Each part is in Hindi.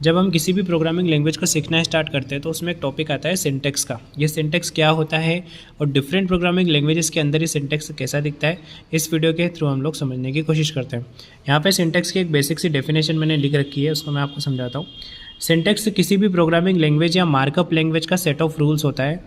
जब हम किसी भी प्रोग्रामिंग लैंग्वेज को सीखना स्टार्ट करते हैं तो उसमें एक टॉपिक आता है सिंटेक्स का। ये सिंटेक्स क्या होता है और डिफरेंट प्रोग्रामिंग लैंग्वेजेस के अंदर ये सिंटेक्स कैसा दिखता है, इस वीडियो के थ्रू हम लोग समझने की कोशिश करते हैं। यहाँ पे सिंटेक्स की एक बेसिक सी डेफिनेशन मैंने लिख रखी है, उसको मैं आपको समझाता हूँ। सिंटेक्स किसी भी प्रोग्रामिंग लैंग्वेज या मार्कअप लैंग्वेज का सेट ऑफ रूल्स होता है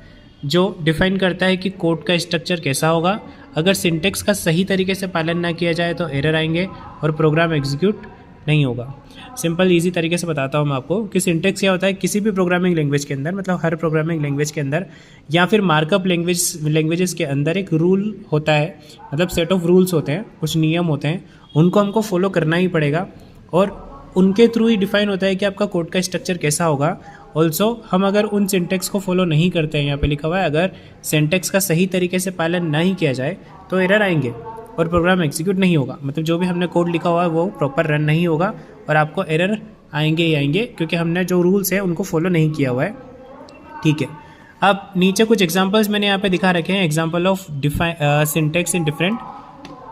जो डिफाइन करता है कि कोड का स्ट्रक्चर कैसा होगा। अगर सिंटेक्स का सही तरीके से पालन ना किया जाए तो एरर आएंगे और प्रोग्राम एग्जीक्यूट नहीं होगा। सिंपल इजी तरीके से बताता हूँ मैं आपको कि सिंटेक्स क्या होता है। किसी भी प्रोग्रामिंग लैंग्वेज के अंदर, मतलब हर प्रोग्रामिंग लैंग्वेज के अंदर या फिर मार्कअप लैंग्वेजेस के अंदर एक रूल होता है, मतलब सेट ऑफ रूल्स होते हैं, कुछ नियम होते हैं, उनको हमको फॉलो करना ही पड़ेगा और उनके थ्रू ही डिफाइन होता है कि आपका कोड का स्ट्रक्चर कैसा होगा। ऑल्सो हम अगर उन सिंटेक्स को फॉलो नहीं करते हैं, यहाँ पे लिखा हुआ है अगर सिंटेक्स का सही तरीके से पालन नहीं किया जाए तो एरर आएंगे और प्रोग्राम एग्जीक्यूट नहीं होगा। मतलब जो भी हमने कोड लिखा हुआ है वो प्रॉपर रन नहीं होगा और आपको एरर आएंगे ही आएंगे, क्योंकि हमने जो रूल्स है उनको फॉलो नहीं किया हुआ है। ठीक है, अब नीचे कुछ एग्जांपल्स मैंने यहाँ पे दिखा रखे हैं, example of syntax in different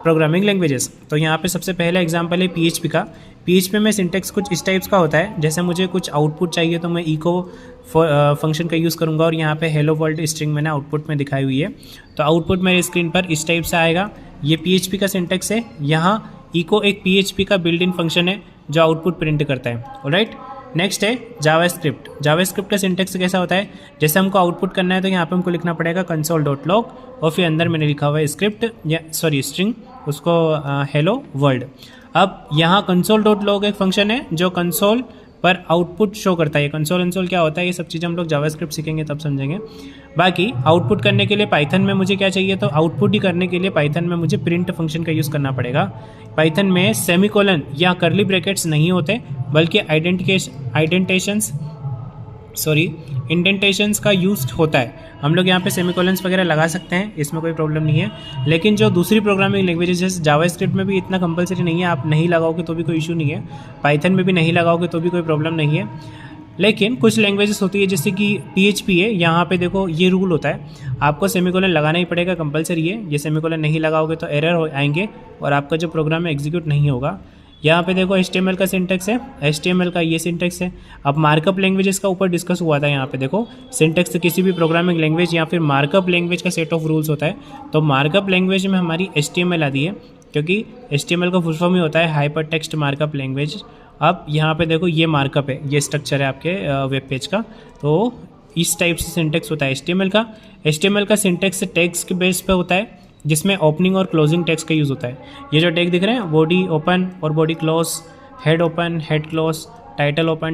programming languages. तो यहाँ पे सबसे पहला एग्जांपल है PHP का। PHP में सिंटेक्स कुछ इस टाइप्स का होता है, जैसे मुझे कुछ आउटपुट चाहिए तो मैं इको फंक्शन का यूज़ करूँगा और यहाँ पे हेलो वर्ल्ड स्ट्रिंग मैंने आउटपुट में दिखाई हुई है। तो आउटपुट मेरे स्क्रीन पर इस टाइप से आएगा। ये PHP का सिंटेक्स है। यहाँ इको एक PHP का बिल्ट इन फंक्शन है जो आउटपुट प्रिंट करता है। ऑलराइट, नेक्स्ट है जावास्क्रिप्ट। जावास्क्रिप्ट का सिंटेक्स कैसा होता है, जैसे हमको आउटपुट करना है तो यहाँ पे हमको लिखना पड़ेगा console.log और फिर अंदर मैंने लिखा हुआ है स्क्रिप्ट या स्ट्रिंग, उसको हेलो वर्ल्ड। अब यहाँ console.log एक फंक्शन है जो कंसोल पर आउटपुट शो करता है। कंसोल क्या होता है, ये सब चीज़ें हम लोग जावास्क्रिप्ट सीखेंगे तब समझेंगे। बाकी आउटपुट करने के लिए पाइथन में मुझे क्या चाहिए, तो आउटपुट ही करने के लिए पाइथन में मुझे प्रिंट फंक्शन का यूज़ करना पड़ेगा। पाइथन में सेमीकोलन या कर्ली ब्रैकेट्स नहीं होते, बल्कि इंडेंटेशंस का यूज होता है। हम लोग यहाँ पे सेमीकोलन्स वगैरह लगा सकते हैं, इसमें कोई प्रॉब्लम नहीं है। लेकिन जो दूसरी प्रोग्रामिंग लैंग्वेजेस जैसे जावास्क्रिप्ट में भी इतना कंपलसरी नहीं है, आप नहीं लगाओगे तो भी कोई इशू नहीं है। पाइथन में भी नहीं लगाओगे तो भी कोई प्रॉब्लम नहीं है। लेकिन कुछ लैंग्वेजेस होती है जैसे कि PHP है, यहाँ पे देखो ये रूल होता है, आपको सेमीकोलन लगाना ही पड़ेगा, कंपलसरी है। ये सेमीकोलन नहीं लगाओगे तो एरर आएंगे और आपका जो प्रोग्राम है एग्जीक्यूट नहीं होगा। यहाँ पे देखो HTML का सिंटेक्स है, HTML का ये सिंटेक्स है। अब मार्कअप लैंग्वेजेस का ऊपर डिस्कस हुआ था, यहाँ पे देखो सिंटेक्स किसी भी प्रोग्रामिंग लैंग्वेज या फिर मार्कअप लैंग्वेज का सेट ऑफ रूल्स होता है। तो मार्कअप लैंग्वेज में हमारी HTML आती है, क्योंकि HTML का फुल फॉर्म ही होता है हाइपर टेक्स्ट मार्कअप लैंग्वेज। अब यहाँ पे देखो ये मार्कअप है, ये स्ट्रक्चर है आपके वेब पेज का। तो इस टाइप से सिंटेक्स होता है HTML का। HTML का सिंटेक्स टैग्स के बेस पे होता है, जिसमें ओपनिंग और क्लोजिंग टैग्स का यूज़ होता है। ये जो टैग दिख रहे हैं, बॉडी ओपन और body close, head open head close, title open